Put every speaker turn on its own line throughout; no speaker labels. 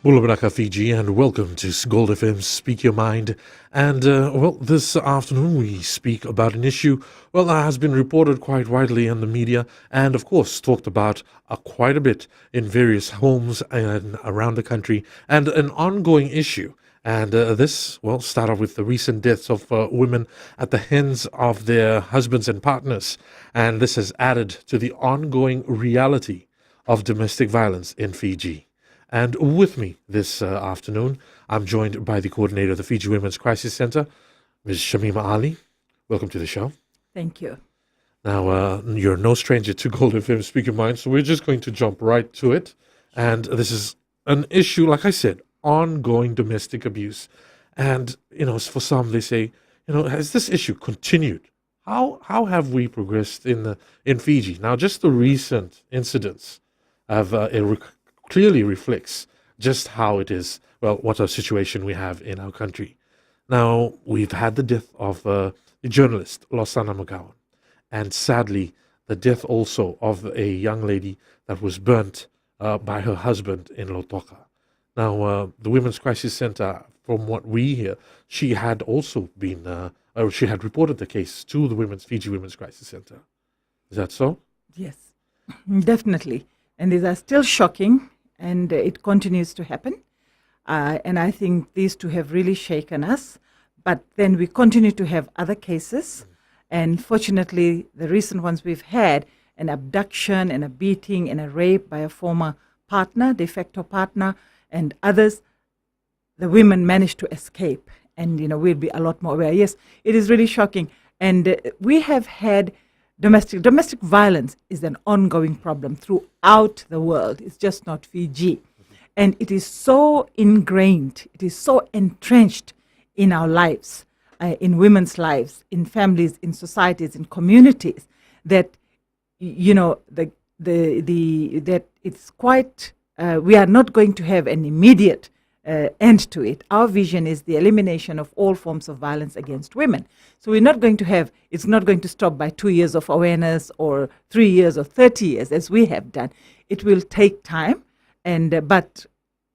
Bulabraka, Fiji, and welcome to Gold FM's Speak Your Mind. And, this afternoon we speak about an issue, that has been reported quite widely in the media and, of course, talked about quite a bit in various homes and around the country, and an ongoing issue. And start off with the recent deaths of women at the hands of their husbands and partners. And this has added to the ongoing reality of domestic violence in Fiji. And with me this afternoon, I'm joined by the coordinator of the Fiji Women's Crisis Center, Ms. Shamima Ali. Welcome to the show.
Thank you.
Now, you're no stranger to Gold FM Speak Your Mind, so we're just going to jump right to it. And this is an issue, like I said, ongoing domestic abuse. And, for some, they say, has this issue continued? How have we progressed in Fiji? Now, just the recent incidents have clearly reflects just how it is, what a situation we have in our country. Now, we've had the death of the journalist, Losana McGowan, and sadly, the death also of a young lady that was burnt by her husband in Lotoka. Now, the Women's Crisis Center, from what we hear, she had also been, she had reported the case to the Fiji Women's Crisis Center. Is that so?
Yes, definitely. And these are still shocking, and it continues to happen. And I think these two have really shaken us. But then we continue to have other cases. And fortunately, the recent ones we've had, an abduction and a beating and a rape by a former partner, de facto partner, and others, the women managed to escape. And, we'll be a lot more aware. Yes, it is really shocking. And we have had domestic violence is an ongoing problem throughout the world. It's just not Fiji. And it is so ingrained, it is so entrenched in our lives, in women's lives, in families, in societies, in communities, that, that it's quite, we are not going to have an immediate end to it. Our vision is the elimination of all forms of violence against women. So we're not going to have, it's not going to stop by 2 years of awareness or 3 years or 30 years as we have done. It will take time, but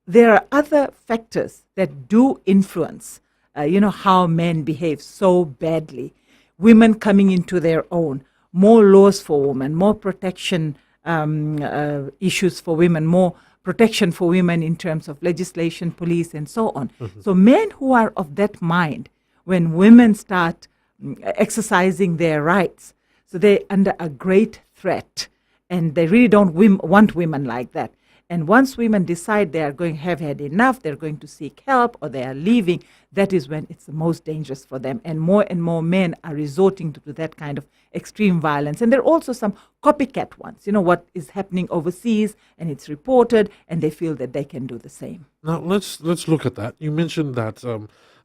there are other factors that do influence, how men behave so badly. Women coming into their own, more laws for women, more protection issues for women, more protection for women in terms of legislation, police, and so on. Mm-hmm. So men who are of that mind, when women start exercising their rights, so they're under a great threat, and they really don't want women like that. And once women decide they are going to have had enough, they're going to seek help, or they are leaving, that is when it's the most dangerous for them. And more men are resorting to that kind of extreme violence. And there are also some copycat ones, what is happening overseas, and it's reported, and they feel that they can do the same.
Now, let's look at that. You mentioned that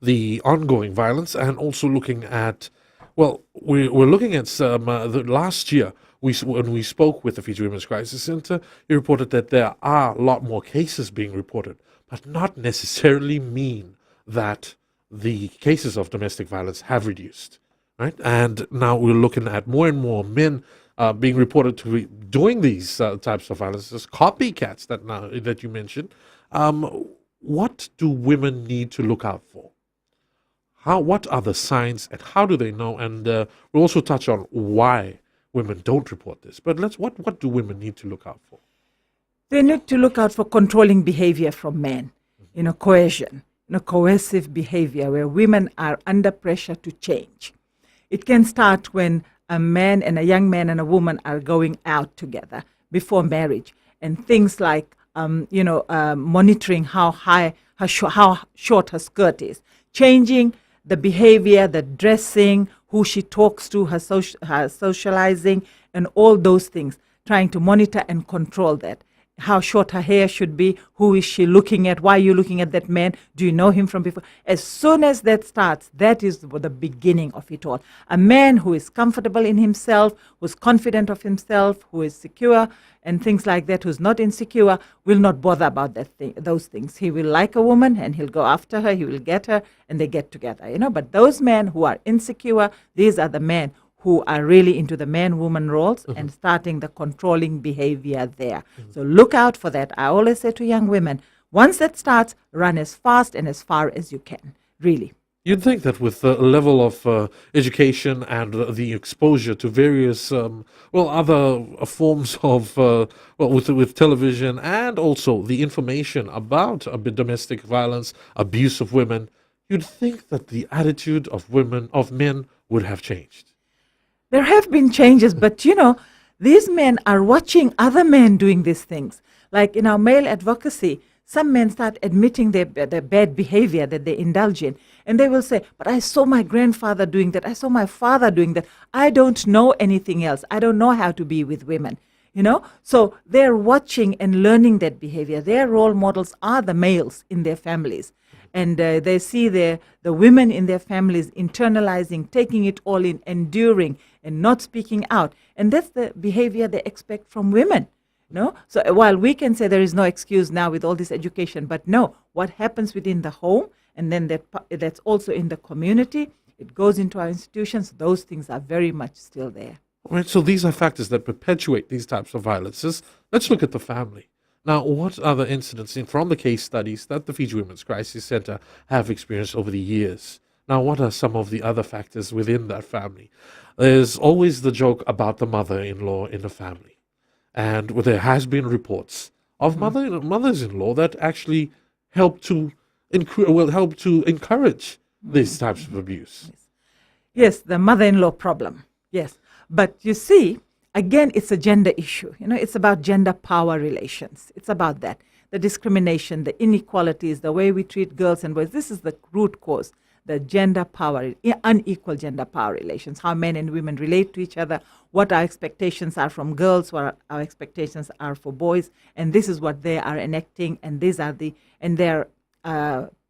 the ongoing violence, and also looking at, we're looking at the last year, when we spoke with the Fiji Women's Crisis Center, you reported that there are a lot more cases being reported, but not necessarily mean that the cases of domestic violence have reduced, right? And now we're looking at more and more men being reported to be doing these types of violence, as copycats that you mentioned. What do women need to look out for? What are the signs, and how do they know? And we'll also touch on why women don't report this. But what do women need to look out for?
They need to look out for controlling behavior from men, coercion, coercive behavior where women are under pressure to change. It can start when a man and a young man and a woman are going out together before marriage, and things like, monitoring how short her skirt is, changing the behavior, the dressing, who she talks to, her socializing, and all those things, trying to monitor and control that. How short her hair should be, who is she looking at, why are you looking at that man, do you know him from before? As soon as that starts, that is the beginning of it all. A man who is comfortable in himself, who's confident of himself, who is secure, and things like that, who's not insecure, will not bother about those things. He will like a woman, and he'll go after her, he will get her, and they get together, But those men who are insecure, these are the men who are really into the man-woman roles and starting the controlling behavior there. So look out for that. I always say to young women, Once that starts, run as fast and as far as you can, really.
You'd think that with the level of education and the exposure to various, other forms of, with television and also the information about domestic violence, abuse of women, you'd think that the attitude of men would have changed.
There have been changes, but these men are watching other men doing these things. Like in our male advocacy, some men start admitting their bad behavior that they indulge in. And they will say, but I saw my grandfather doing that. I saw my father doing that. I don't know anything else. I don't know how to be with women. So they're watching and learning that behavior. Their role models are the males in their families. And they see the women in their families internalizing, taking it all in, enduring, and not speaking out. And that's the behavior they expect from women. No? So while we can say there is no excuse now with all this education, but no, what happens within the home, and then that's also in the community, it goes into our institutions, those things are very much still there.
All right, so these are factors that perpetuate these types of violences. Let's look at the family. Now, what other incidents from the case studies that the Fiji Women's Crisis Center have experienced over the years? Now, what are some of the other factors within that family? There's always the joke about the mother-in-law in the family. And there has been reports of mothers-in-law that actually help to encourage these types of abuse.
Yes, the mother-in-law problem. Yes, but you see, again, it's a gender issue. It's about gender power relations. It's about that, the discrimination, the inequalities, the way we treat girls and boys. This is the root cause. The gender power, unequal gender power relations, how men and women relate to each other, what our expectations are from girls, what our expectations are for boys, and this is what they are enacting, and they're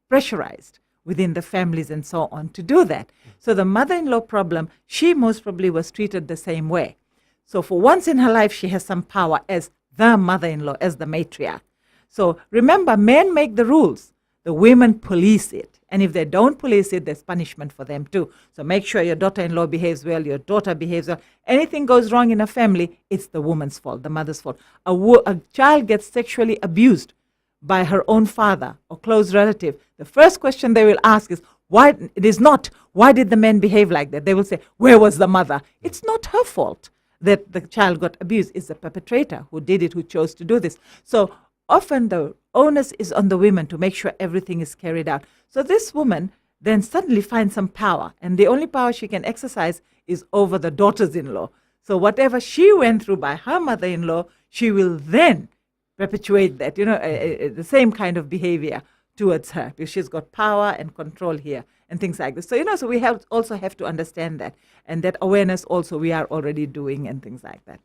pressurized within the families and so on to do that. So the mother-in-law problem, she most probably was treated the same way. So for once in her life, she has some power as the mother-in-law, as the matriarch. So remember, men make the rules. The women police it. And if they don't police it, there's punishment for them too. So make sure your daughter-in-law behaves well, your daughter behaves well. Anything goes wrong in a family, it's the woman's fault, the mother's fault. A child gets sexually abused by her own father or close relative. The first question they will ask is, why did the man behave like that? They will say, where was the mother? It's not her fault that the child got abused. It's the perpetrator who did it, who chose to do this. So often the onus is on the women to make sure everything is carried out. So this woman then suddenly finds some power, and the only power she can exercise is over the daughters-in-law. So whatever she went through by her mother-in-law, she will then perpetuate that, the same kind of behavior towards her, because she's got power and control here and things like this. So, so we also have to understand that, and that awareness also we are already doing and things like that.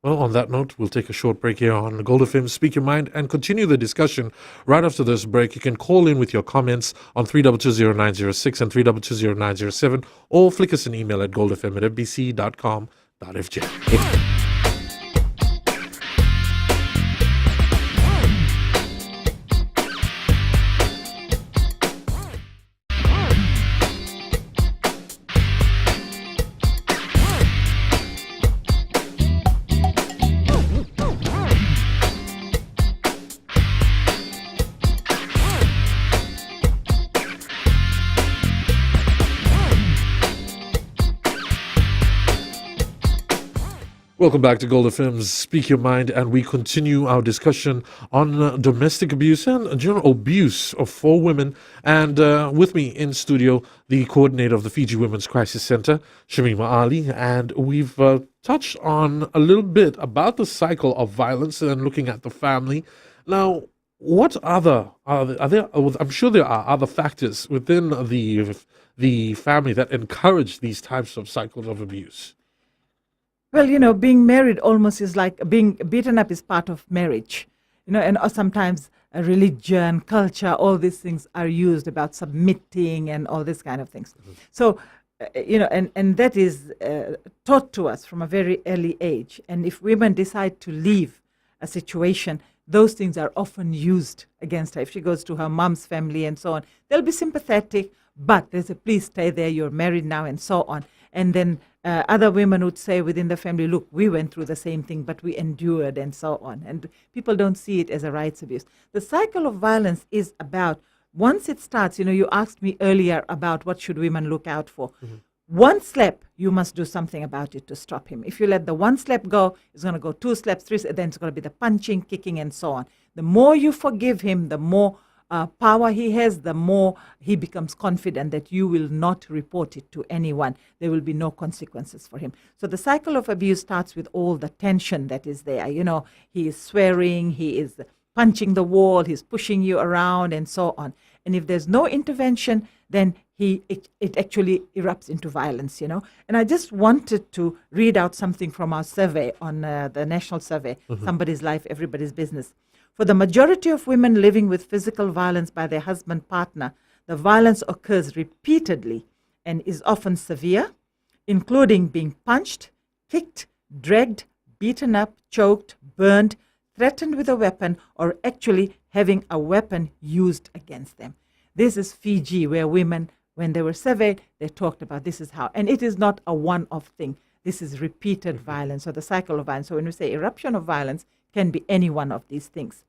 Well, on that note, we'll take a short break here on Gold FM Speak Your Mind and continue the discussion right after this break. You can call in with your comments on 3220906 and 3220907 or flick us an email at goldfm@fbc.com.fj. Welcome back to Gold FM's Speak Your Mind, and we continue our discussion on domestic abuse and general abuse for women. And with me in studio, the coordinator of the Fiji Women's Crisis Center, Shamima Ali, and we've touched on a little bit about the cycle of violence and looking at the family. Now, what other are there? I'm sure there are other factors within the family that encourage these types of cycles of abuse.
Well, being married almost is like being beaten up is part of marriage, and sometimes religion, culture, all these things are used about submitting and all these kind of things. Mm-hmm. So, and that is taught to us from a very early age. And if women decide to leave a situation, those things are often used against her. If she goes to her mom's family and so on, they'll be sympathetic, but they say, please stay there, you're married now, and so on. And then other women would say within the family, look, we went through the same thing, but we endured, and so on. And people don't see it as a rights abuse. The cycle of violence is about, once it starts, you asked me earlier about what should women look out for. One slap, you must do something about it to stop him. If you let the one slap go, it's going to go 2 slaps, 3, then it's going to be the punching, kicking, and so on. The more you forgive him, the more power he has, the more he becomes confident that you will not report it to anyone. There will be no consequences for him. So the cycle of abuse starts with all the tension that is there. He is swearing, he is punching the wall, he's pushing you around, and so on. And if there's no intervention, then it actually erupts into violence, And I just wanted to read out something from our survey on the national survey, Somebody's Life, Everybody's Business. For the majority of women living with physical violence by their husband partner, the violence occurs repeatedly and is often severe, including being punched, kicked, dragged, beaten up, choked, burned, threatened with a weapon, or actually having a weapon used against them. This is Fiji, where women, when they were surveyed, they talked about this is how. And it is not a one-off thing. This is repeated violence, or the cycle of violence. So when we say eruption of violence, can be any one of these things.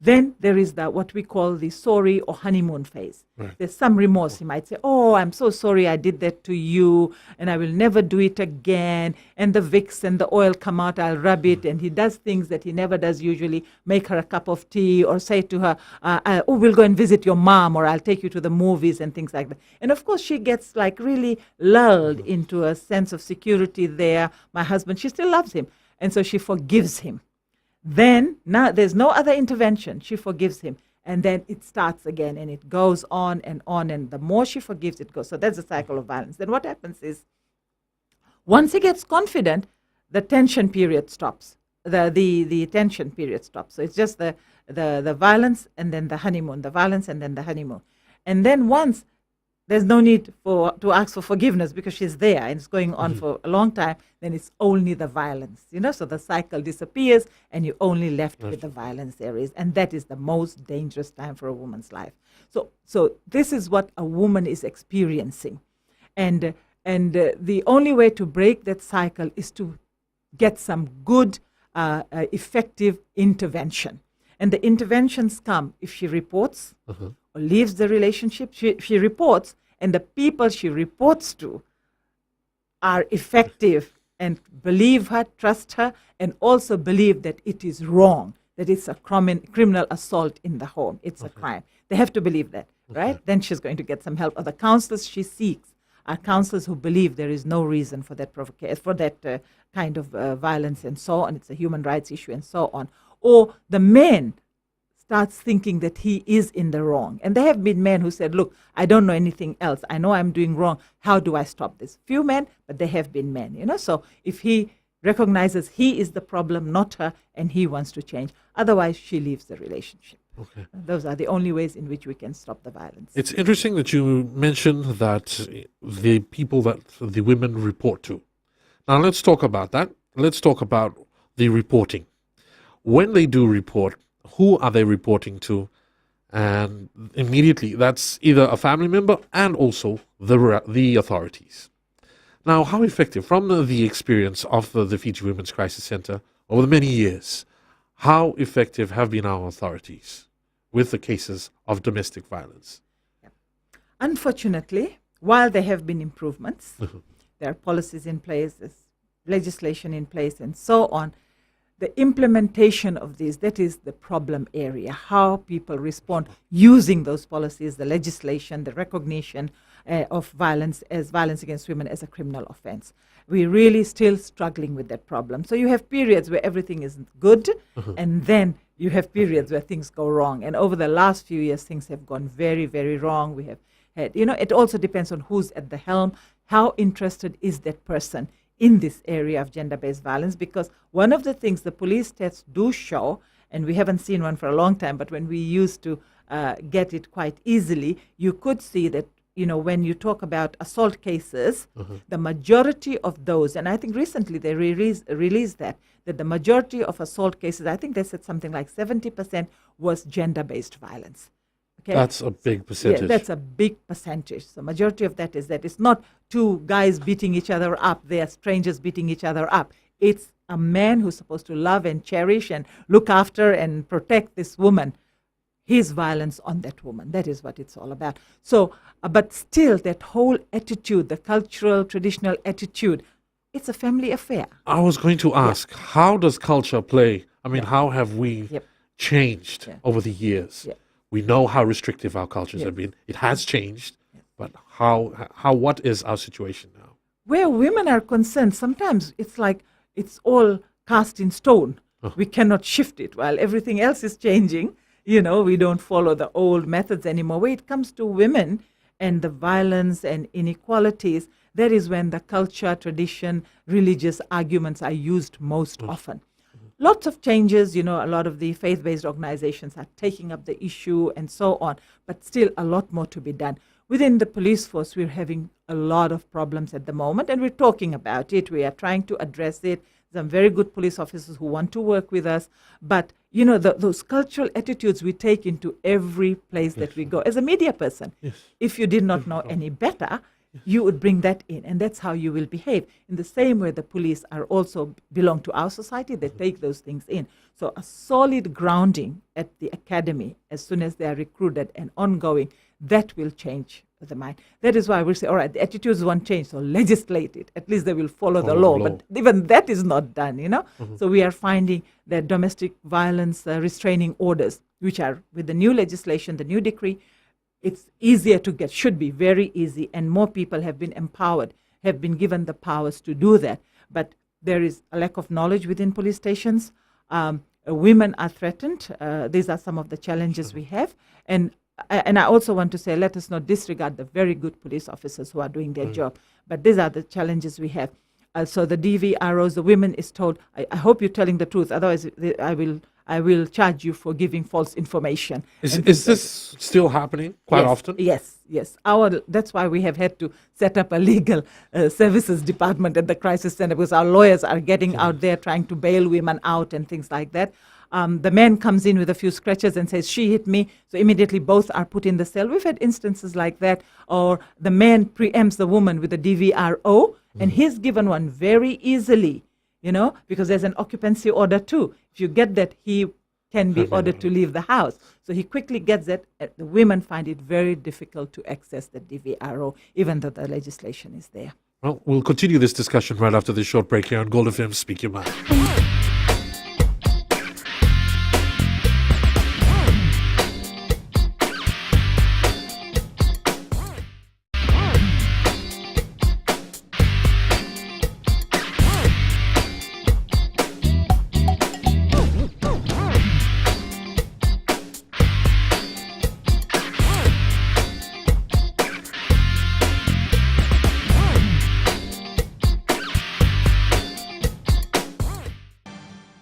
Then there is what we call the sorry or honeymoon phase. Right. There's some remorse. He might say, oh, I'm so sorry I did that to you, and I will never do it again. And the Vicks and the oil come out, I'll rub it. And he does things that he never does usually, make her a cup of tea, or say to her, oh, we'll go and visit your mom, or I'll take you to the movies, and things like that. And of course, she gets really lulled into a sense of security there. My husband, she still loves him. And so she forgives him. Then, now there's no other intervention. She forgives him. And then it starts again, and it goes on. And the more she forgives, it goes. So that's the cycle of violence. Then what happens is, once he gets confident, the tension period stops. The tension period stops. So it's just the violence and then the honeymoon, the violence and then the honeymoon. And then once there's no need to ask for forgiveness because she's there and it's going on for a long time, then it's only the violence, so the cycle disappears and you're only left with the violence there is. And that is the most dangerous time for a woman's life. So this is what a woman is experiencing. And the only way to break that cycle is to get some good, effective intervention. And the interventions come if she reports or leaves the relationship. She reports, and the people she reports to are effective and believe her, trust her, and also believe that it is wrong, that it's a criminal assault in the home. It's a crime. They have to believe that, right? Then she's going to get some help. Or the counselors she seeks are counselors who believe there is no reason for that kind of violence and so on. It's a human rights issue and so on. Or the man starts thinking that he is in the wrong. And there have been men who said, look, I don't know anything else. I know I'm doing wrong. How do I stop this? Few men, but there have been men, So if he recognizes he is the problem, not her, and he wants to change. Otherwise, she leaves the relationship. Okay. Those are the only ways in which we can stop the violence.
It's interesting that you mentioned that the people that the women report to. Now, let's talk about that. Let's talk about the reporting. When they do report, who are they reporting to? And immediately, that's either a family member and also the authorities. Now, how effective, from the experience of the Fiji Women's Crisis Center over the many years, how effective have been our authorities with the cases of domestic violence?
Unfortunately, while there have been improvements, there are policies in place, there's legislation in place, and so on, the implementation of these, that is the problem area, how people respond using those policies, the legislation, the recognition of violence against women as a criminal offense. We're really still struggling with that problem. So you have periods where everything is good, and then you have periods where things go wrong. And over the last few years, things have gone very, very wrong. We have had, it also depends on who's at the helm, how interested is that person in this area of gender-based violence, because one of the things the police tests do show, and we haven't seen one for a long time, but when we used to get it quite easily, you could see that, when you talk about assault cases, the majority of those, and I think recently they released that the majority of assault cases, I think they said something like 70% was gender-based violence. Okay?
That's a big
Yeah,
percentage.
that's a big percentage. So majority of that is that it's not two guys beating each other up. They are strangers beating each other up. It's a man who's supposed to love and cherish and look after and protect this woman. His violence on that woman. That is what it's all about. So, but still, that whole attitude, the cultural, traditional attitude, it's a family affair.
I was going to ask, how does culture play? I mean,
Yeah.
how have we
Yep.
changed
Yeah.
over the years?
Yeah.
We know how restrictive our cultures
Yes.
have been. It has changed, but what is our situation now?
Where women are concerned, sometimes it's like it's all cast in stone. We cannot shift it while everything else is changing. We don't follow the old methods anymore. When it comes to women and the violence and inequalities, that is when the culture, tradition, religious arguments are used most often. Lots of changes, a lot of the faith-based organizations are taking up the issue and so on, but still a lot more to be done. Within the police force, we're having a lot of problems at the moment, and we're talking about it. We are trying to address it. Some very good police officers who want to work with us, but those cultural attitudes we take into every place that we go. As a media person, if you did not know any better, you would bring that in, and that's how you will behave. In the same way, the police are also belong to our society. They take those things in. So a solid grounding at the academy, as soon as they are recruited and ongoing, that will change the mind. That is why we say, all right, the attitudes won't change, so legislate it. At least they will follow the law. But even that is not done, So we are finding that domestic violence restraining orders, which are with the new legislation, the new decree, it's easier to get, should be very easy, and more people have been empowered, have been given the powers to do that. But there is a lack of knowledge within police stations. Women are threatened. These are some of the challenges we have. And I also want to say, let us not disregard the very good police officers who are doing their job. But these are the challenges we have. So the DVROs, the women is told, I hope you're telling the truth, otherwise I will charge you for giving false information.
Is this still happening quite often?
Yes. That's why we have had to set up a legal services department at the crisis center, because our lawyers are getting out there trying to bail women out and things like that. The man comes in with a few scratches and says, she hit me. So immediately both are put in the cell. We've had instances like that. Or the man preempts the woman with a DVRO, and he's given one very easily, because there's an occupancy order too. If you get that, he can be ordered to leave the house. So he quickly gets that. The women find it very difficult to access the DVRO, even though the legislation is there.
Well, we'll continue this discussion right after this short break here on Gold FM Speak Your Mind.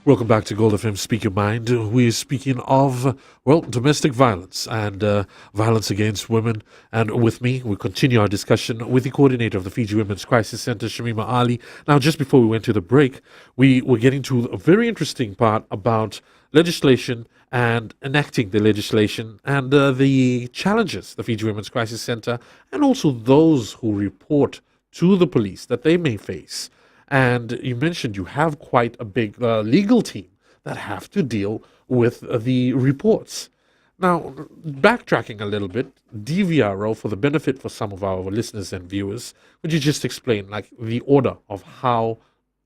Welcome back to Gold FM Speak Your Mind. We're speaking of, domestic violence and violence against women. And with me, we continue our discussion with the coordinator of the Fiji Women's Crisis Center, Shamima Ali. Now, just before we went to the break, we were getting to a very interesting part about legislation and enacting the legislation and the challenges the Fiji Women's Crisis Center and also those who report to the police that they may face. And you mentioned you have quite a big legal team that have to deal with the reports. Now, backtracking a little bit, DVRO, for the benefit for some of our listeners and viewers, would you just explain the order of how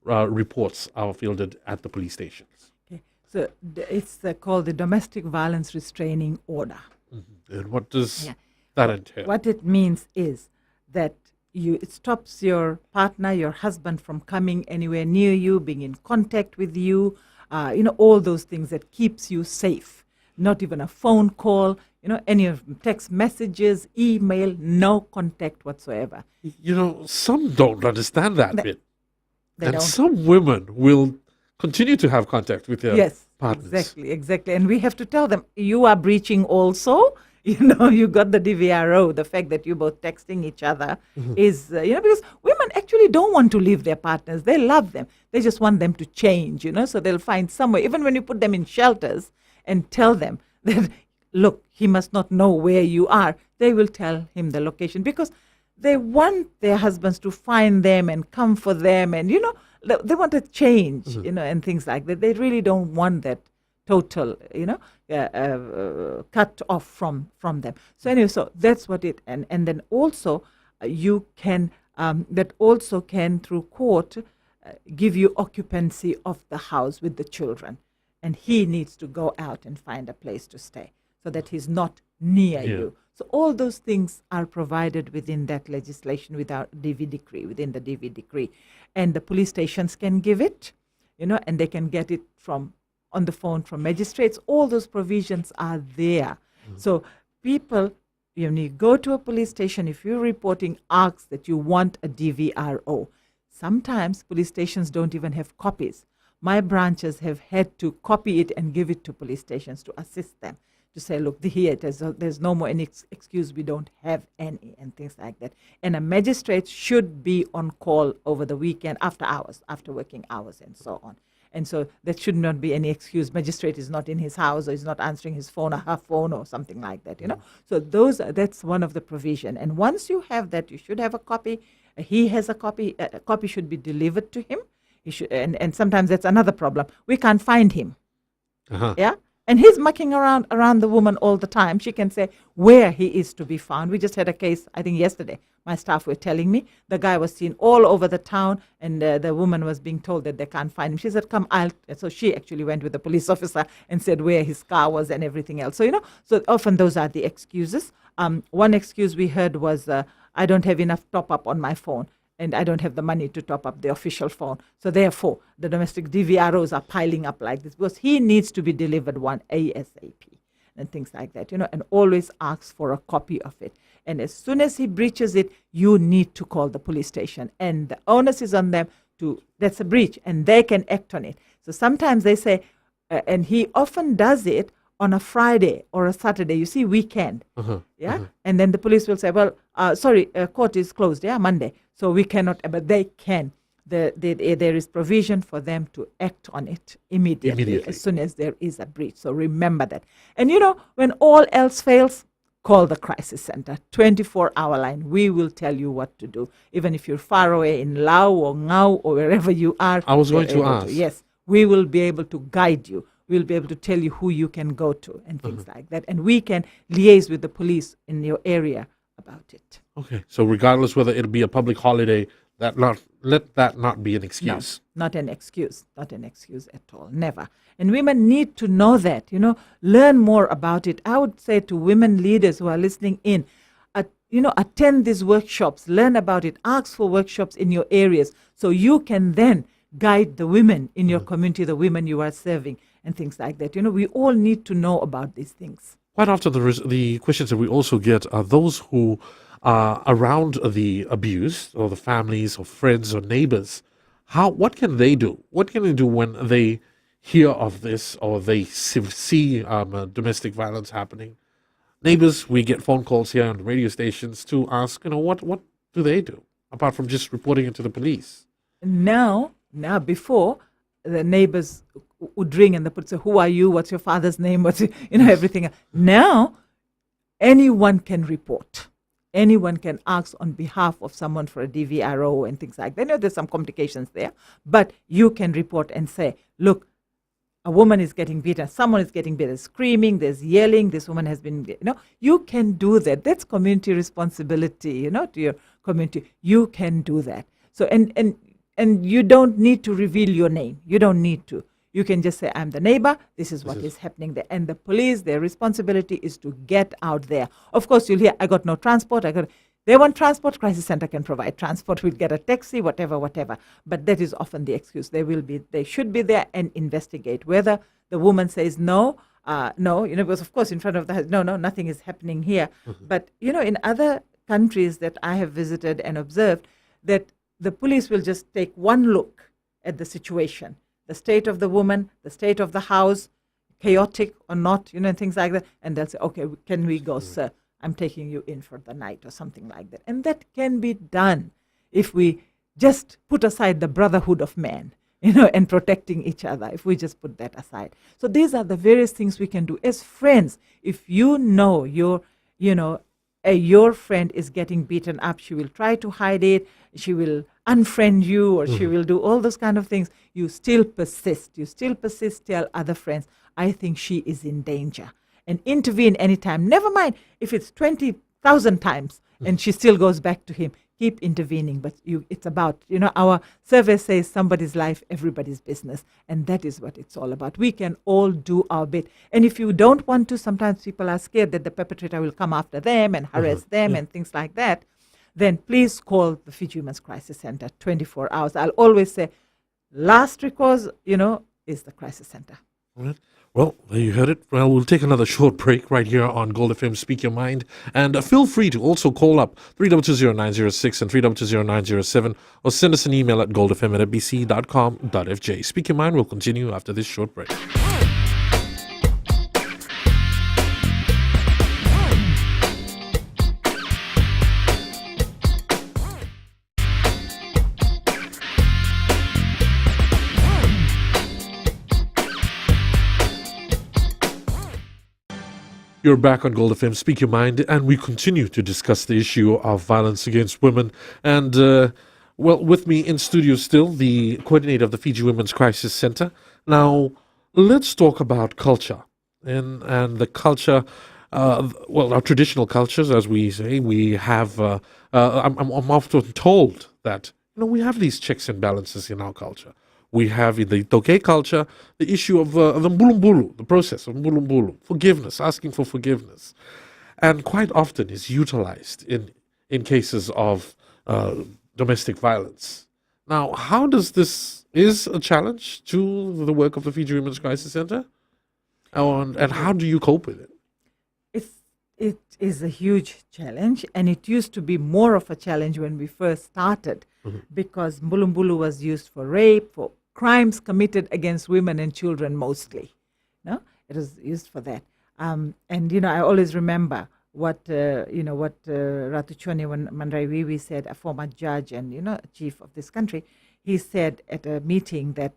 reports are fielded at the police stations?
Okay. So it's called the Domestic Violence Restraining Order.
Mm-hmm. And what does that entail?
What it means is that it stops your partner, your husband, from coming anywhere near you, being in contact with you, all those things that keeps you safe. Not even a phone call, any of text messages, email, no contact whatsoever.
Some don't understand that bit. And
don't.
Some women will continue to have contact with their partners.
Exactly. And we have to tell them, you are breaching also. You got the DVRO. The fact that you both texting each other is, because women actually don't want to leave their partners. They love them. They just want them to change, so they'll find somewhere. Even when you put them in shelters and tell them that look, he must not know where you are, they will tell him the location, because they want their husbands to find them and come for them, and they want a change, and things like that. They really don't want that total, cut off from them. So anyway, so that's what it, and then also you can, that also can through court give you occupancy of the house with the children, and he needs to go out and find a place to stay so that he's not near you. So all those things are provided within that legislation, within the DV decree. And the police stations can give it, and they can get it from on the phone from magistrates. All those provisions are there. So people, when you go to a police station, if you're reporting, ask that you want a DVRO. Sometimes police stations don't even have copies. My branches have had to copy it and give it to police stations to assist them, to say, look, here, there's no more any excuse, we don't have any, and things like that. And a magistrate should be on call over the weekend, after hours, after working hours, and so on. And so there should not be any excuse. Magistrate is not in his house, or is not answering his phone or her phone or something like that, So that's one of the provision. And once you have that, you should have a copy. He has a copy. A copy should be delivered to him. He should, and sometimes that's another problem. We can't find him. Yeah. And he's mucking around the woman all the time. She can say where he is to be found. We just had a case, I think yesterday, my staff were telling me, the guy was seen all over the town, and the woman was being told that they can't find him. She said, come, so she actually went with the police officer and said where his car was and everything else. So, so often those are the excuses. One excuse we heard was, I don't have enough top-up on my phone, and I don't have the money to top up the official phone. So therefore, the domestic DVROs are piling up like this, because he needs to be delivered one ASAP and things like that, and always ask for a copy of it. And as soon as he breaches it, you need to call the police station, and the onus is on them that's a breach, and they can act on it. So sometimes they say, and he often does it on a Friday or a Saturday, weekend. And then the police will say, well, sorry, court is closed, Monday. So we cannot, but they can. There is provision for them to act on it immediately as soon as there is a breach. So remember that. And when all else fails, call the crisis center, 24-hour line. We will tell you what to do. Even if you're far away in Lao or Ngau or wherever you are.
I was going to ask.
Yes, we will be able to guide you. We'll be able to tell you who you can go to and things like that. And we can liaise with the police in your area about it.
Okay. So regardless whether it'll be a public holiday, let that not be an excuse.
No, not an excuse. Not an excuse at all. Never. And women need to know that, learn more about it. I would say to women leaders who are listening in, attend these workshops, learn about it, ask for workshops in your areas, so you can then guide the women in your community, the women you are serving, and things like that. We all need to know about these things.
Quite often the questions that we also get are those who are around the abused, or the families or friends or neighbors. What can they do? What can they do when they hear of this, or they see domestic violence happening? Neighbors, we get phone calls here on the radio stations to ask, what do they do apart from just reporting it to the police?
Now before, the neighbors would ring and they would say, who are you? What's your father's name? What's everything. Now, anyone can report. Anyone can ask on behalf of someone for a DVRO and things like that. There's some complications there, but you can report and say, look, a woman is getting beaten, someone is getting beaten, screaming, there's yelling, this woman has been, you can do that. That's community responsibility, to your community. You can do that. So, and you don't need to reveal your name. You don't need to. You can just say, I'm the neighbor, this is what is happening there. And the police, their responsibility is to get out there. Of course, you'll hear, I got no transport. They want transport, crisis center can provide transport. We'll get a taxi, whatever. But that is often the excuse. They should be there and investigate. Whether the woman says no, because of course in front of the house, no, nothing is happening here. But, in other countries that I have visited and observed, that the police will just take one look at the situation. The state of the woman, the state of the house, chaotic or not, things like that. And they'll say, okay, can we go, sir? I'm taking you in for the night or something like that. And that can be done if we just put aside the brotherhood of man. and protecting each other, if we just put that aside. So these are the various things we can do as friends. If you know your friend is getting beaten up, she will try to hide it, she will unfriend you, or she will do all those kind of things. You still persist, tell other friends, I think she is in danger, and intervene anytime. Never mind if it's 20,000 times and she still goes back to him. Keep intervening, but it's about, our survey says somebody's life, everybody's business, and that is what it's all about. We can all do our bit, and if you don't want to, sometimes people are scared that the perpetrator will come after them and harass them and things like that, then please call the Fiji Women's Crisis Center 24 hours. I'll always say, last recourse, is the crisis center.
All right. Well, there you heard it. Well, we'll take another short break right here on Gold FM Speak Your Mind. And feel free to also call up 3220906 and 3220907 or send us an email at goldfm@bc.com.fj. Speak Your Mind will continue after this short break. You're back on Gold FM, Speak Your Mind, and we continue to discuss the issue of violence against women. And, with me in studio still, the coordinator of the Fiji Women's Crisis Center. Now, let's talk about culture and the culture, our traditional cultures, as we say. We have, I'm often told that, we have these checks and balances in our culture. We have in the Toke culture the issue of the mbulumbulu, the process of mbulumbulu, forgiveness, asking for forgiveness, and quite often is utilized in cases of domestic violence. Now, how does this is a challenge to the work of the Fiji Women's Crisis Center, and how do you cope with it?
It is a huge challenge, and it used to be more of a challenge when we first started, because mbulumbulu was used for rape, for crimes committed against women and children mostly. No, it was used for that. And I always remember what Ratuchoni Mandraiwiwi said, a former judge and chief of this country. He said at a meeting that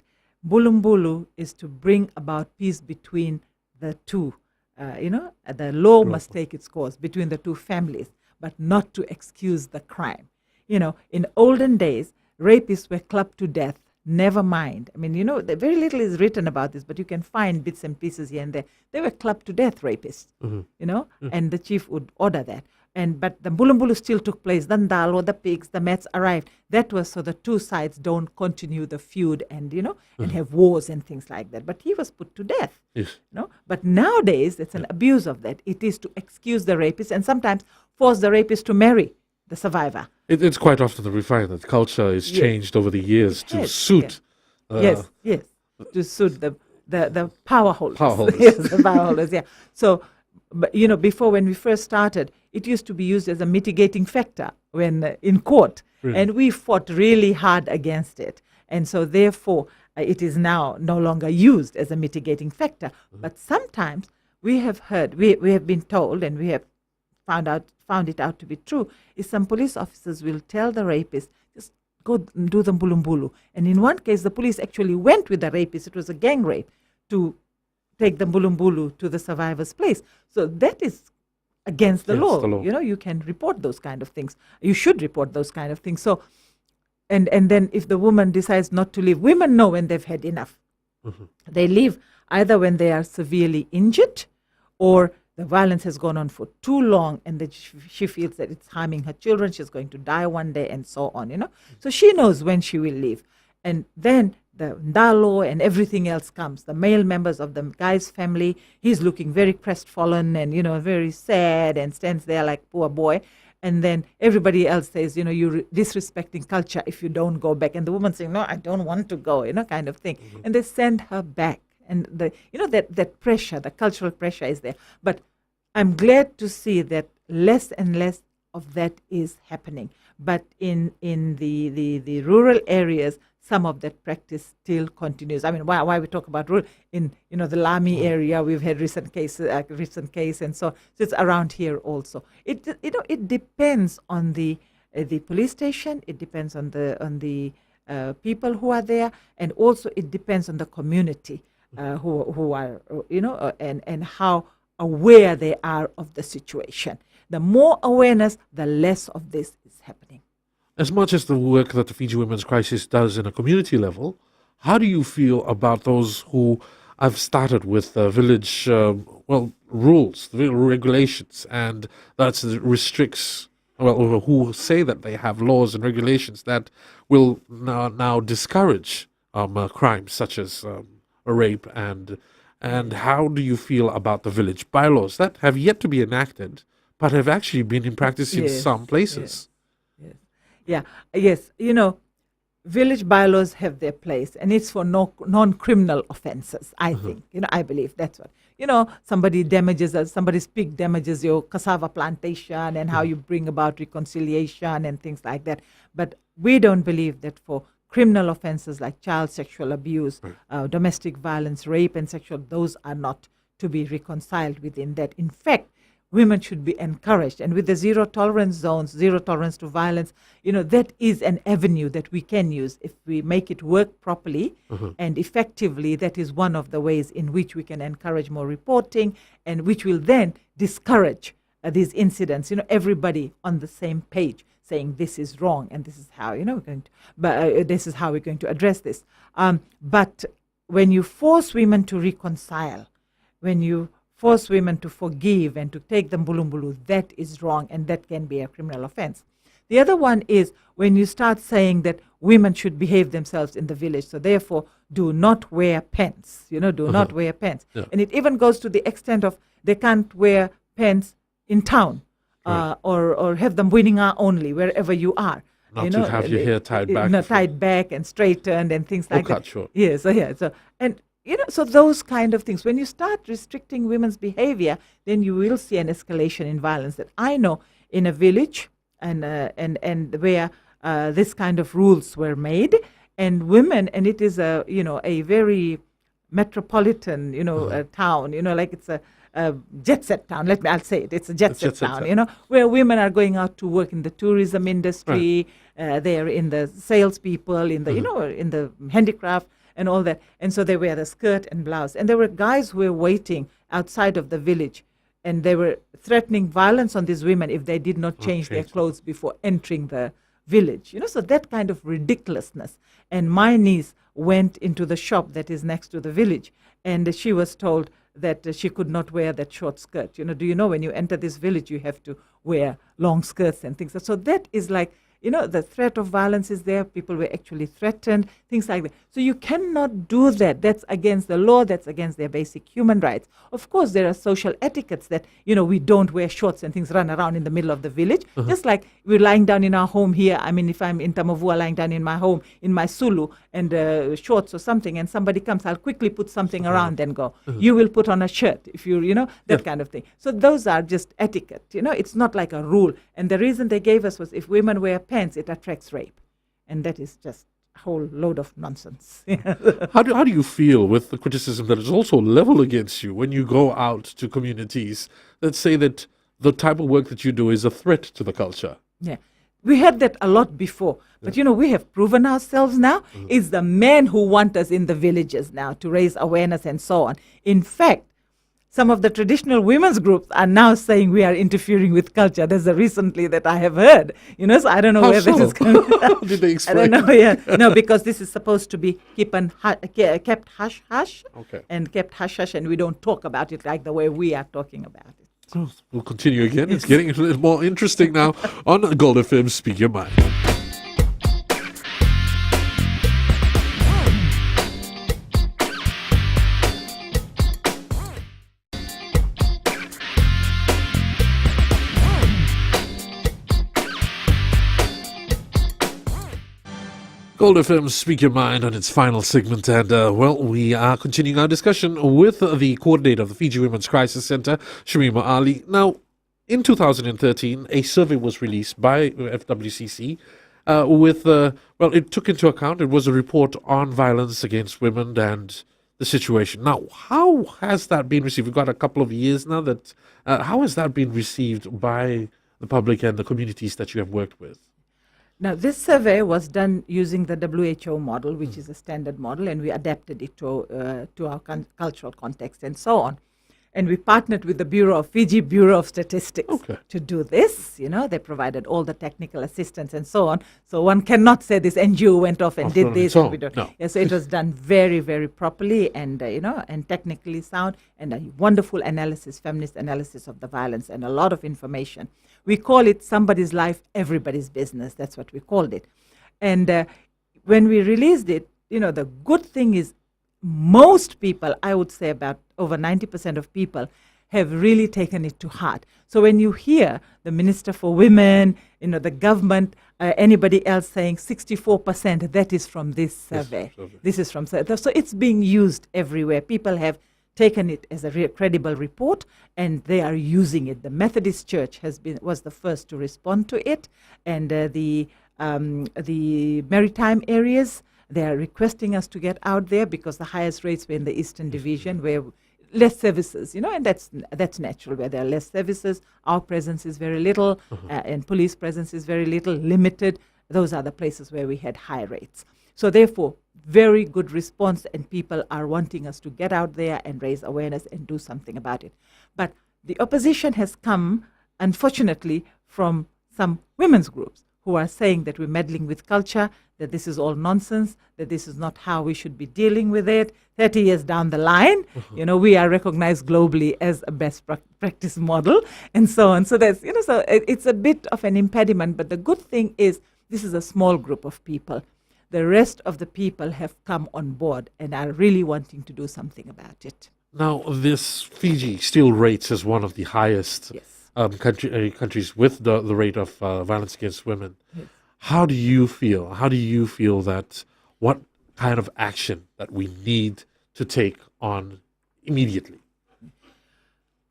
mbulumbulu is to bring about peace between the two. The law must take its course between the two families, but not to excuse the crime. In olden days, rapists were clubbed to death. Never mind. I mean, very little is written about this, but you can find bits and pieces here and there. They were clubbed to death, rapists, and the chief would order that. But the mbulumbulu still took place. The ndalo, the pigs, the mets arrived. That was so the two sides don't continue the feud and have wars and things like that. But he was put to death.
Yes.
But nowadays, it's an abuse of that. It is to excuse the rapist and sometimes force the rapist to marry the survivor.
It's quite often that we find that culture is changed over the years to suit.
Yes, to suit the power holders.
Power holders.
Yes, the power holders. Yeah. So, but, before when we first started, it used to be used as a mitigating factor when in court, and we fought really hard against it, and so therefore it is now no longer used as a mitigating factor. But sometimes we have heard, we have been told, and we have found it out to be true, is some police officers will tell the rapist, just go do the mbulumbulu. And in one case, the police actually went with the rapist, it was a gang rape, to take the mbulumbulu to the survivor's place. So that is against the law. You can report those kind of things. You should report those kind of things. So, and then if the woman decides not to leave, women know when they've had enough. They leave either when they are severely injured or the violence has gone on for too long and that she feels that it's harming her children, she's going to die one day and so on, So she knows when she will leave. And then the ndalo and everything else comes. The male members of the guy's family, he's looking very crestfallen and, very sad and stands there like poor boy. And then everybody else says, you're disrespecting culture if you don't go back. And the woman saying, no, I don't want to go, kind of thing. And they send her back. And that pressure, the cultural pressure is there. But I'm glad to see that less and less of that is happening. But in the rural areas, some of that practice still continues. I mean, why we talk about rural, in the Lami area, we've had recent case, and so it's around here also. It depends on the police station. It depends on the people who are there, and also it depends on the community who are, and how aware they are of the situation. The more awareness, the less of this is happening.
As much as the work that the Fiji Women's Crisis does in a community level, how do you feel about those who have started with village, rules, regulations, and that restricts, or who say that they have laws and regulations that will now discourage crimes such as rape and how do you feel about the village bylaws that have yet to be enacted but have actually been in practice in some places?
Yes. Yeah. Yes. Village bylaws have their place, and it's for non-criminal offenses. I think. I believe that's what. Somebody somebody's pig damages your cassava plantation, and how you bring about reconciliation and things like that. But we don't believe that for criminal offenses like child sexual abuse, domestic violence, rape, and sexual, those are not to be reconciled within that. In fact, women should be encouraged. And with the zero tolerance zones, zero tolerance to violence, that is an avenue that we can use. If we make it work properly and effectively, that is one of the ways in which we can encourage more reporting and which will then discourage these incidents. Everybody on the same page saying this is wrong and this is how, this is how we're going to address this. But when you force women to reconcile, when you force women to forgive and to take them bulumbulu, that is wrong, and that can be a criminal offense. The other one is when you start saying that women should behave themselves in the village, so therefore do not wear pants, not wear pants. Yeah. And it even goes to the extent of they can't wear pants in town, or have them winning only wherever you are.
Not to have your hair tied back.
Tied back and straightened and things like that.
Cut short.
Yes, so those kind of things. When you start restricting women's behavior, then you will see an escalation in violence. That I know in a village, and where this kind of rules were made, and women, and it is a very metropolitan town, like it's a jet set town. I'll say it. It's a jet set town, where women are going out to work in the tourism industry. They're in the salespeople, in the in the handicraft and all that. And so they wear the skirt and blouse. And there were guys who were waiting outside of the village, and they were threatening violence on these women if they did not change their clothes before entering the village. So that kind of ridiculousness. And my niece went into the shop that is next to the village, and she was told that she could not wear that short skirt. Do you know when you enter this village, you have to wear long skirts and things. So that is like, the threat of violence is there. People were actually threatened, things like that. So you cannot do that. That's against the law. That's against their basic human rights. Of course, there are social etiquettes that, we don't wear shorts and things, run around in the middle of the village. Just like we're lying down in our home here. I mean, if I'm in Tamavua lying down in my home, in my Sulu, and shorts or something, and somebody comes, I'll quickly put something around and go. You will put on a shirt if that kind of thing. So those are just etiquette. It's not like a rule. And the reason they gave us was if women wear pants, it attracts rape. And that is just a whole load of nonsense.
How do you feel with the criticism that is also leveled against you when you go out to communities that say that the type of work that you do is a threat to the culture?
Yeah. We had that a lot before, but we have proven ourselves now. It's the men who want us in the villages now to raise awareness and so on. In fact, some of the traditional women's groups are now saying we are interfering with culture. There's a recently that I have heard, so I don't know where this is coming from.
Did they explain?
I don't know, No, because this is supposed to be kept hush-hush, and kept hush-hush, and we don't talk about it like the way we are talking about it.
So we'll continue again. It's getting a little more interesting now on Gold FM Speak Your Mind. Gold FM Speak Your Mind on its final segment, and we are continuing our discussion with the coordinator of the Fiji Women's Crisis Center, Shamima Ali. Now, in 2013, a survey was released by FWCC it took into account, it was a report on violence against women and the situation. Now, how has that been received? We've got a couple of years now that, how has that been received by the public and the communities that you have worked with?
Now, this survey was done using the WHO model, which is a standard model, and we adapted it to our cultural context and so on. And we partnered with the Fiji Bureau of Statistics to do this. They provided all the technical assistance and so on. So one cannot say this NGO went off and did this. And we don't.
No.
Yeah, so it was done very, very properly and, and technically sound, and a wonderful analysis, feminist analysis of the violence, and a lot of information. We call it Somebody's Life, Everybody's Business. That's what we called it. And when we released it, the good thing is most people, I would say about over 90% of people, have really taken it to heart. So when you hear the Minister for Women, the government, anybody else saying 64%, that is from this survey.
Yes,
this is from survey. So it's being used everywhere. People have taken it as a credible report, and they are using it. The Methodist Church was the first to respond to it, and the maritime areas, they are requesting us to get out there because the highest rates were in the Eastern Division, where less services, and that's natural. Where there are less services, our presence is very little, and police presence is very little, limited. Those are the places where we had high rates. So therefore, very good response, and people are wanting us to get out there and raise awareness and do something about it. But the opposition has come, unfortunately, from some women's groups who are saying that we're meddling with culture, that this is all nonsense, that this is not how we should be dealing with it. 30 years down the line, we are recognized globally as a best practice model, and so on. So there's, so it's a bit of an impediment, but the good thing is this is a small group of people. The rest of the people have come on board and are really wanting to do something about it.
Now, this Fiji still rates as one of the highest countries with the rate of violence against women.
Yes.
How do you feel? How do you feel that what kind of action that we need to take on immediately?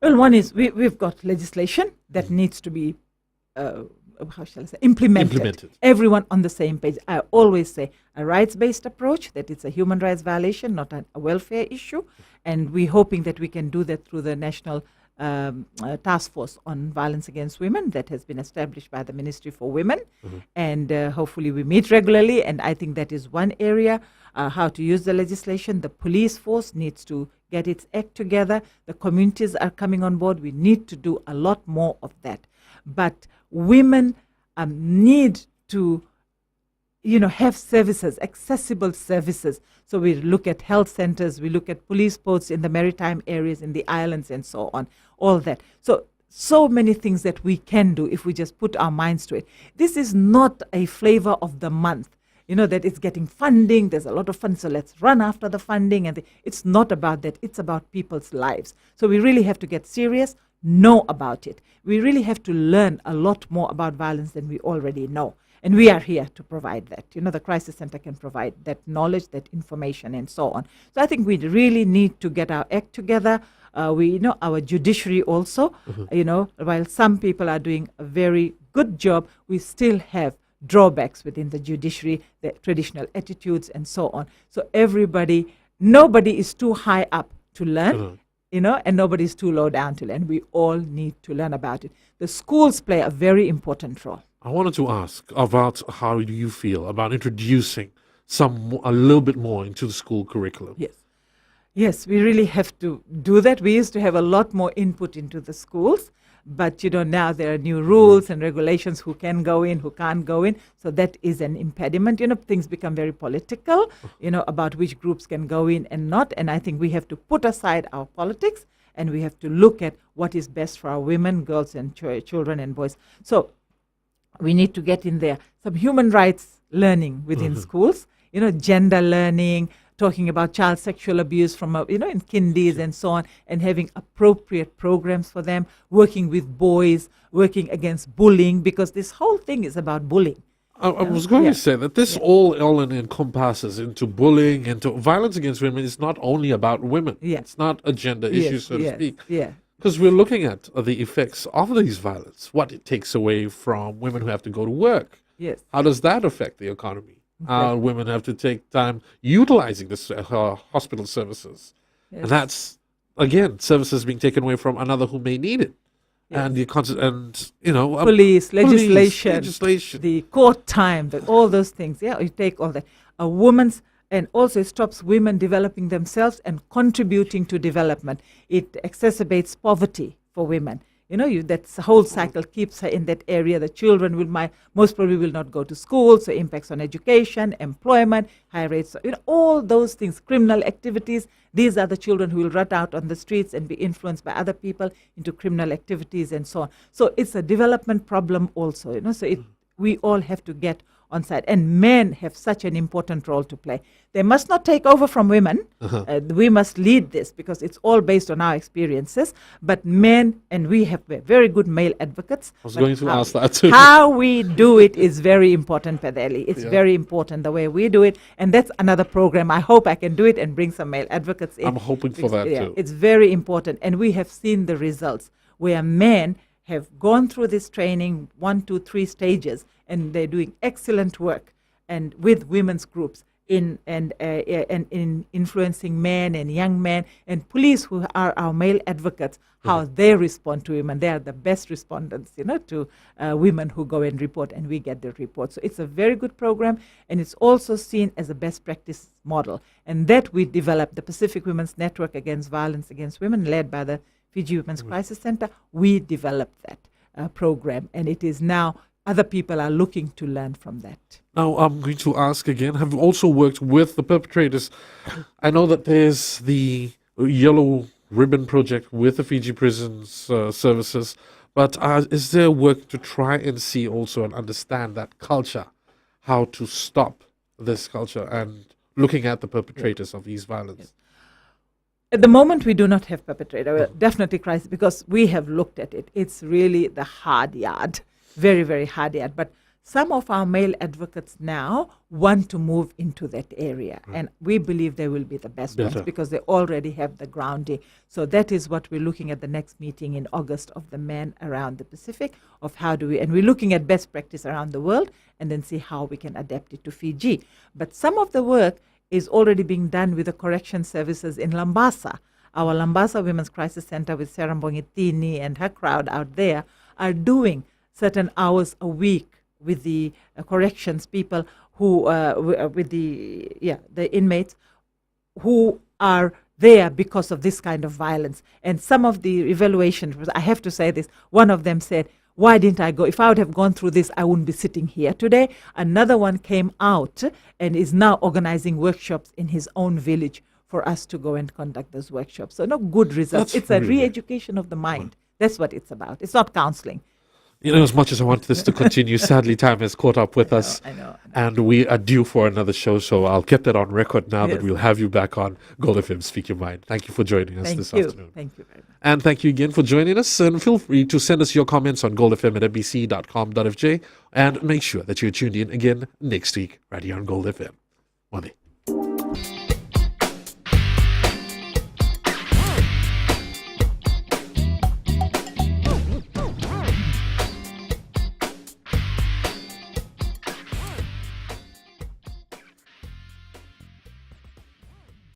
Well, one is we've got legislation that needs to be how shall I say, implemented. Everyone on the same page. I always say a rights-based approach, that it's a human rights violation, not a welfare issue. And we're hoping that we can do that through the National Task Force on Violence Against Women that has been established by the Ministry for Women. And hopefully we meet regularly. And I think that is one area, how to use the legislation. The police force needs to get its act together. The communities are coming on board. We need to do a lot more of that. But women need to, have services, accessible services. So we look at health centers, we look at police posts in the maritime areas, in the islands, and so on, all that. So many things that we can do if we just put our minds to it. This is not a flavor of the month, that it's getting funding. There's a lot of funding, so let's run after the funding. And it's not about that. It's about people's lives. So we really have to get serious, know about it. We really have to learn a lot more about violence than we already know. And we are here to provide that. The Crisis Center can provide that knowledge, that information, and so on. So I think we really need to get our act together. Our judiciary also, while some people are doing a very good job, we still have drawbacks within the judiciary, the traditional attitudes, and so on. So nobody is too high up to learn. And nobody's too low down to learn. We all need to learn about it. The schools play a very important role.
I wanted to ask about how do you feel about introducing a little bit more into the school curriculum?
Yes, we really have to do that. We used to have a lot more input into the schools, but now there are new rules and regulations, who can go in, who can't go in. So that is an impediment. Things become very political, about which groups can go in and not. And I think we have to put aside our politics and we have to look at what is best for our women, girls, and children and boys. So we need to get in there some human rights learning within schools, gender learning, talking about child sexual abuse from, in kindies and so on, and having appropriate programs for them, working with boys, working against bullying, because this whole thing is about bullying.
I was going to say that this all encompasses into bullying, into violence against women. Is not only about women. It's not a gender issue, so to speak. Because we're looking at the effects of these violence, what it takes away from women who have to go to work. How does that affect the economy? Women have to take time utilizing the hospital services. And that's, again, services being taken away from another who may need it. and and
Police, legislation,
legislation.
the court time, all those things. Yeah, you take all that. A woman's, and also it stops women developing themselves and contributing to development. It exacerbates poverty for women. That whole cycle keeps her in that area. The children most probably will not go to school, so impacts on education, employment, high rates, all those things, criminal activities. These are the children who will run out on the streets and be influenced by other people into criminal activities and so on. So it's a development problem also, we all have to get on side. And men have such an important role to play. They must not take over from women. We must lead this because it's all based on our experiences. But men, and we have very good male advocates.
I was going to ask that too.
How we do it is very important, Padeli. It's very important the way we do it. And that's another program. I hope I can do it and bring some male advocates in.
I'm hoping for that too.
It's very important. And we have seen the results where men have gone through this training 1, 2, 3 stages, and they're doing excellent work and with women's groups in influencing men and young men and police who are our male advocates, how they respond to women. They are the best respondents, to women who go and report, and we get the report. So it's a very good program, and it's also seen as a best practice model. And that we developed, the Pacific Women's Network Against Violence Against Women, led by the Fiji Women's Crisis Center. We developed that program, and it is now other people are looking to learn from that.
Now, I'm going to ask again, have you also worked with the perpetrators? I know that there's the Yellow Ribbon Project with the Fiji Prisons Services, but is there work to try and see also and understand that culture, how to stop this culture and looking at the perpetrators of these violence?
At the moment, we do not have perpetrator, definitely crisis, because we have looked at it. It's really the hard yard. Very, very hard yet. But some of our male advocates now want to move into that area. And we believe they will be the best ones because they already have the grounding. So that is what we're looking at the next meeting in August of the men around the Pacific, of how do we, and we're looking at best practice around the world and then see how we can adapt it to Fiji. But some of the work is already being done with the correction services in Lambasa. Our Lambasa Women's Crisis Center with Sarah Mbongitini and her crowd out there are doing certain hours a week with the corrections people who, with the inmates who are there because of this kind of violence. And some of the evaluations, I have to say this, one of them said, why didn't I go? If I would have gone through this, I wouldn't be sitting here today. Another one came out and is now organizing workshops in his own village for us to go and conduct those workshops. So no good results. It's a re-education of the mind. That's what it's about. It's not counseling.
As much as I want this to continue, sadly, time has caught up with us.
I know.
And we are due for another show, so I'll get that on record now that we'll have you back on Gold FM Speak Your Mind. Thank you for joining us this afternoon.
Thank you very much.
And thank you again for joining us. And feel free to send us your comments on goldfm@mbc.com.fj. And make sure that you're tuned in again next week, right here on Gold FM. Mwadi.